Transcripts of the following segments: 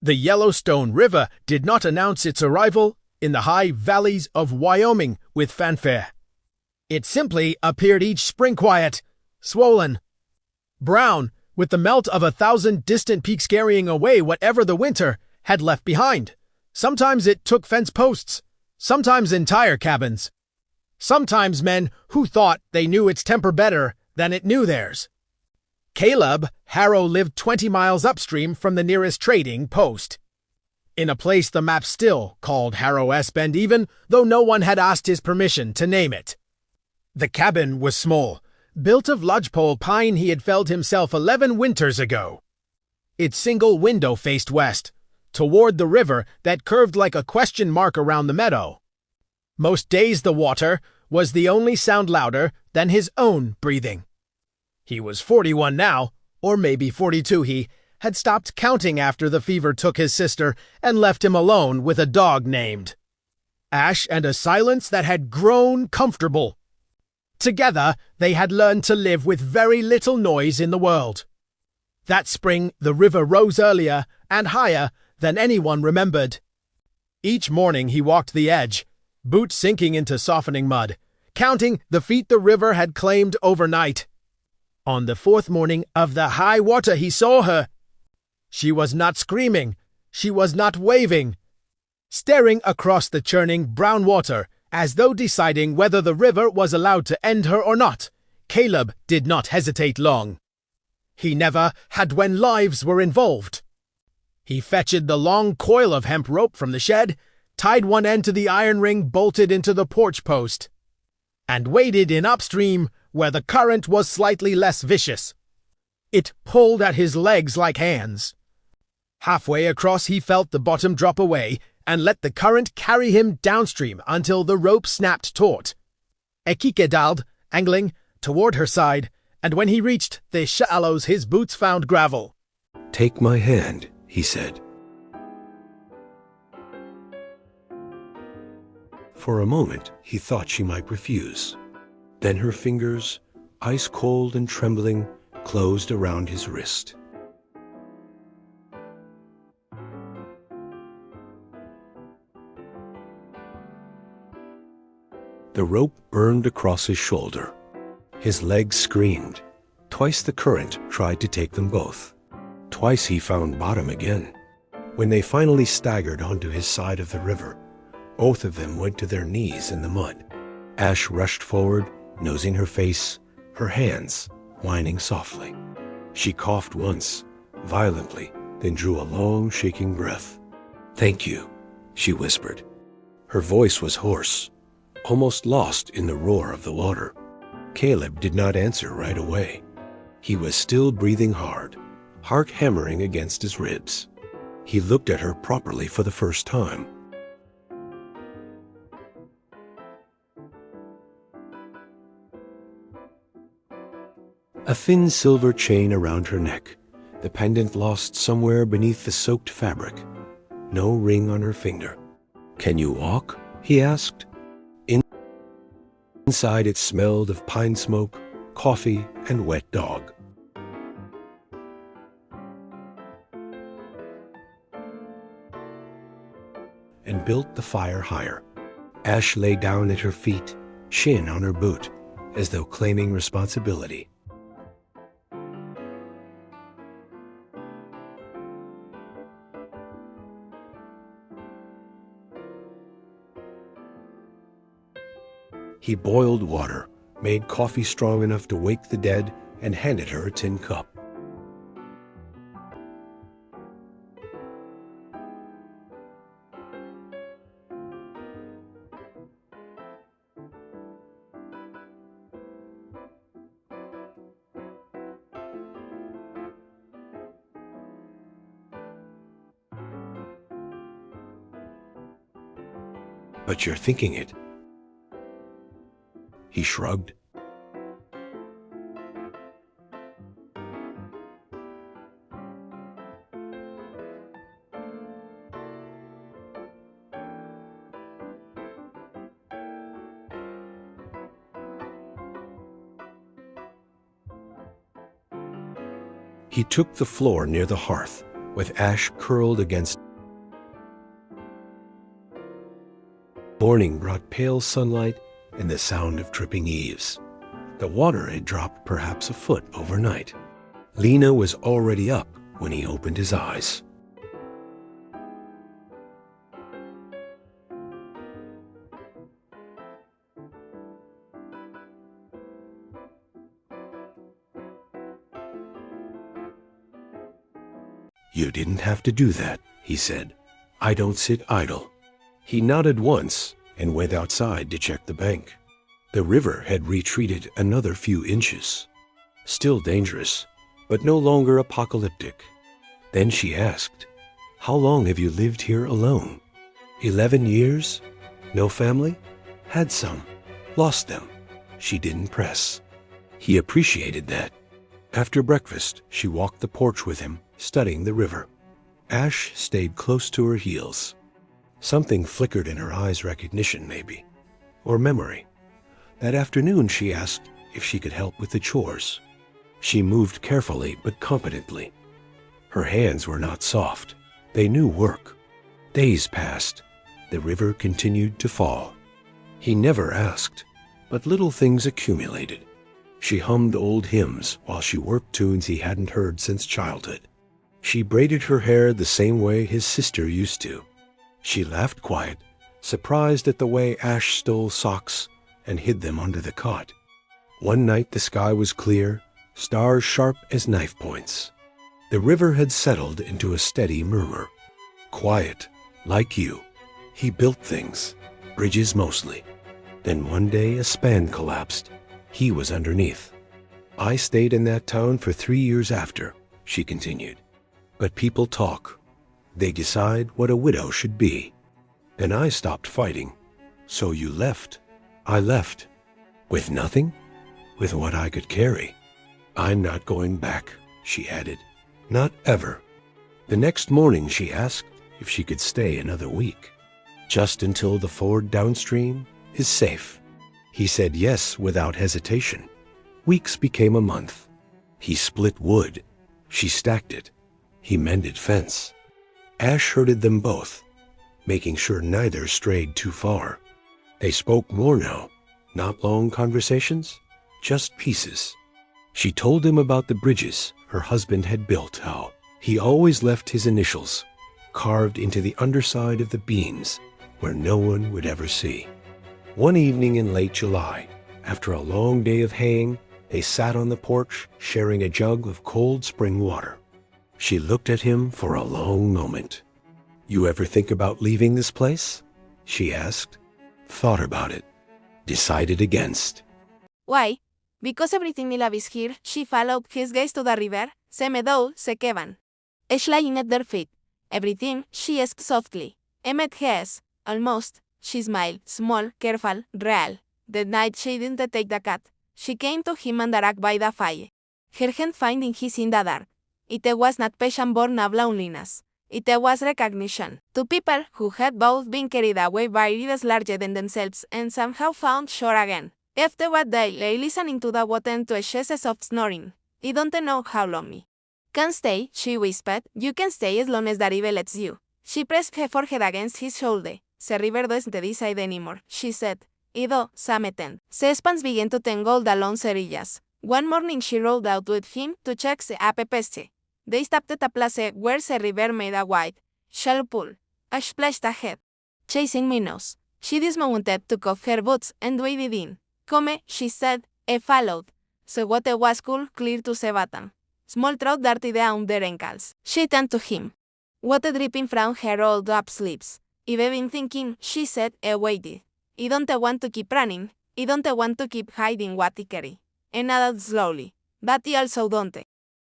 The Yellowstone River did not announce its arrival in the high valleys of Wyoming with fanfare. It simply appeared each spring quiet, swollen, brown, with the melt of 1,000 distant peaks carrying away whatever the winter had left behind. Sometimes it took fence posts, sometimes entire cabins, sometimes men who thought they knew its temper better than it knew theirs. Caleb Harrow lived 20 miles upstream from the nearest trading post, in a place the map still called Harrow S. Bend, even though no one had asked his permission to name it. The cabin was small, built of lodgepole pine he had felled himself 11 winters ago. Its single window faced west, toward the river that curved like a question mark around the meadow. Most days the water was the only sound louder than his own breathing. He was 41 now, or maybe 42. He had stopped counting after the fever took his sister and left him alone with a dog named Ash and a silence that had grown comfortable. Together, they had learned to live with very little noise in the world. That spring, the river rose earlier and higher than anyone remembered. Each morning he walked the edge, boots sinking into softening mud, counting the feet the river had claimed overnight. On the 4th morning of the high water he saw her. She was not screaming, she was not waving. Staring across the churning brown water, as though deciding whether the river was allowed to end her or not, Caleb did not hesitate long. He never had when lives were involved. He fetched the long coil of hemp rope from the shed, tied one end to the iron ring bolted into the porch post, and waded in upstream where the current was slightly less vicious. It pulled at his legs like hands. Halfway across he felt the bottom drop away and let the current carry him downstream until the rope snapped taut. Ekike daled, angling, toward her side, and when he reached the shallows his boots found gravel. "Take my hand," he said. For a moment he thought she might refuse. Then her fingers, ice cold and trembling, closed around his wrist. The rope burned across his shoulder. His legs screamed. Twice the current tried to take them both. Twice he found bottom again. When they finally staggered onto his side of the river, both of them went to their knees in the mud. Ash rushed forward, nosing her face, her hands whining softly. She coughed once, violently, then drew a long, shaking breath. "Thank you," she whispered. Her voice was hoarse, almost lost in the roar of the water. Caleb did not answer right away. He was still breathing hard, heart hammering against his ribs. He looked at her properly for the first time. A thin silver chain around her neck, the pendant lost somewhere beneath the soaked fabric. No ring on her finger. "Can you walk?" he asked. Inside it smelled of pine smoke, coffee, and wet dog. And built the fire higher. Ash lay down at her feet, chin on her boot, as though claiming responsibility. He boiled water, made coffee strong enough to wake the dead, and handed her a tin cup. "But you're thinking it." He shrugged. He took the floor near the hearth, with ash curled against. Morning brought pale sunlight and the sound of dripping eaves. The water had dropped perhaps a foot overnight. Lena was already up when he opened his eyes. "You didn't have to do that," he said. "I don't sit idle." He nodded once and went outside to check the bank. The river had retreated another few inches. Still dangerous, but no longer apocalyptic. Then she asked, "How long have you lived here alone?" 11 years? No family? Had some. Lost them. She didn't press. He appreciated that. After breakfast, she walked the porch with him, studying the river. Ash stayed close to her heels. Something flickered in her eyes, recognition maybe, or memory. That afternoon she asked if she could help with the chores. She moved carefully but competently. Her hands were not soft. They knew work. Days passed. The river continued to fall. He never asked, but little things accumulated. She hummed old hymns while she worked tunes he hadn't heard since childhood. She braided her hair the same way his sister used to. She laughed quiet, surprised at the way Ash stole socks and hid them under the cot. One night the sky was clear, stars sharp as knife points. The river had settled into a steady murmur. Quiet, like you. He built things, bridges mostly. Then one day a span collapsed. He was underneath. "I stayed in that town for 3 years after," she continued. "But people talk. They decide what a widow should be. Then I stopped fighting. So you left." "I left." "With nothing?" "With what I could carry." "I'm not going back," she added. "Not ever." The next morning she asked if she could stay another week. "Just until the ford downstream is safe." He said yes without hesitation. Weeks became a month. He split wood. She stacked it. He mended fence. Ash herded them both, making sure neither strayed too far. They spoke more now, not long conversations, just pieces. She told him about the bridges her husband had built, how he always left his initials carved into the underside of the beams where no one would ever see. One evening in late July, after a long day of haying, they sat on the porch sharing a jug of cold spring water. She looked at him for a long moment. "You ever think about leaving this place?" she asked. Thought about it. Decided against. Why? Because everything I love is here. She followed his gaze to the river. "Se meadow, se kevan." Is lying at their feet. "Everything," she asked softly. Emmet has, almost. She smiled, small, careful, real. That night she didn't take the cat. She came to him and drank by the fire. Her hand finding his in the dark. It was not passion born of loneliness. It was recognition. Two people who had both been carried away by ideas larger than themselves and somehow found shore again. After what they lay listening to the water and to a chaise of snoring. "I don't know how long me can stay," she whispered. "You can stay as long as the river lets you." She pressed her forehead against his shoulder. "The river doesn't decide anymore," she said. "Ido, sameten." The spans began to tangle along cerillas. One morning she rode out with him to check the apepeste. They stopped at a place where the river made a wide, shallow pool. Ash splashed ahead, chasing minnows. She dismounted, took off her boots, and waded in. "Come," she said. I followed. The water was cool, clear to the bottom. Small trout darted down their ankles. She turned to him. Water dripping from her rolled up sleeves. "I've been thinking," she said. I waited. "I don't want to keep running. I don't want to keep hiding what I carry." And added slowly. "But I also don't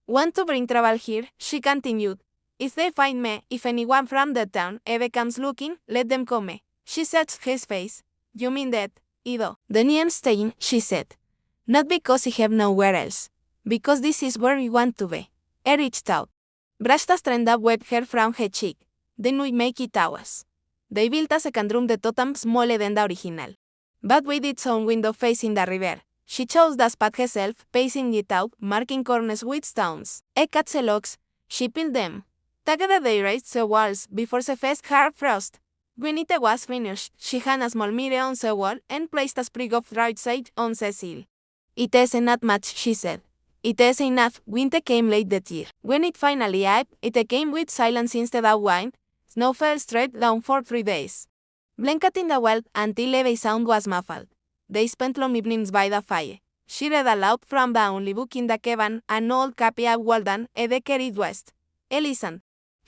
want to bring trouble here," she continued. "If they find me, if anyone from the town ever comes looking, let them come." She searched his face. "You mean that, Ido?" "Then I am staying," she said. "Not because I have nowhere else. Because this is where I want to be." I reached out. Brushed a strand of wet hair from her cheek. "Then we make it ours." They built a second room, the totem smaller than the original, but with its own window facing the river. She chose the spot herself, pacing it out, marking corners with stones. I cut the logs. She peeled them. Together they raised the walls before the first hard frost. When it was finished, she hung a small mirror on the wall and placed a sprig of dried sage on the sill. It is not much, she said. It is enough. Winter came late that year. When it finally arrived, it came with silence instead of wind. Snow fell straight down for 3 days. Blanket in the world until every sound was muffled. They spent long evenings by the fire. She read aloud from the only book in the cabin, an old copy of Walden, the carried west. Listened.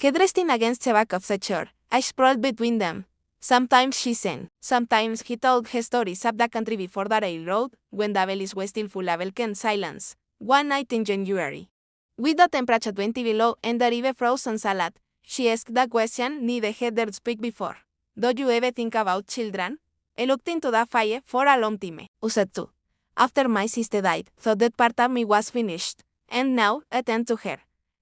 Head resting against the back of the chair, I sprawled between them. Sometimes she sang. Sometimes he told her stories of the country before the railroad, when the valleys were still full of elk and silence. One night in January, with the temperature 20 below and the river frozen solid, she asked the question neither had dared speak before. Do you ever think about children? I looked into the fire for a long time. I said too. After my sister died, thought that part of me was finished. And now, I turned to her.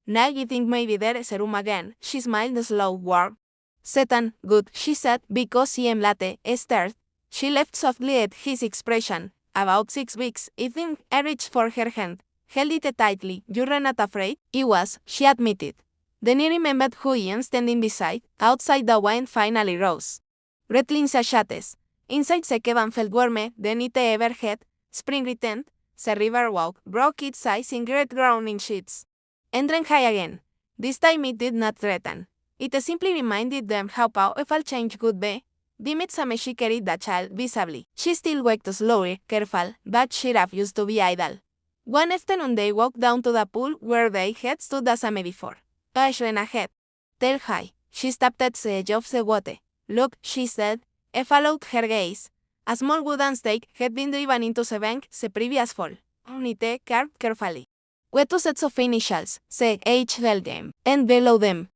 Now you think maybe there is a room again. She smiled slow, warm. Satan, good, she said, because I am late, stirred. She laughed softly at his expression. About 6 weeks, I think. I reached for her hand, held it tightly. You're not afraid? I was, she admitted. Then I remembered who Ian standing beside. Outside the wind finally rose, rattling the shadows. Inside the cabin felt warmer than it ever had. Spring returned. The river walk broke its ice in great grounding sheets. And ran high again. This time it did not threaten. It simply reminded them how powerful change could be. Dimmed some she carried the child visibly. She still walked slowly, careful, but she refused to be idle. One afternoon they walked down to the pool where they had stood the same before. Ash ran ahead. Tail high, she stopped at the edge of the water. Look, she said. I followed her gaze. A small wooden stake had been driven into the bank the previous fall. On it carved carefully. With 2 sets of initials, C.H. held them, and below them,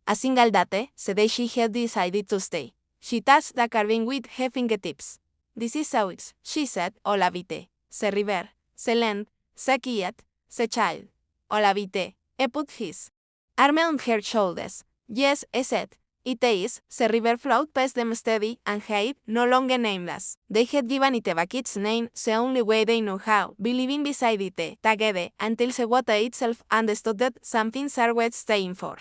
a single date, the day she had decided to stay. She touched the carving with her fingertips. This is ours, she said, Olavite, the river, the land, the quiet, the child. Olavite, I put his arm on her shoulders. Yes, I said. It is, the river flowed past them steady and high, no longer nameless. They had given it back its name the only way they knew how, believing beside it, together, until the water itself understood that some things are worth staying for.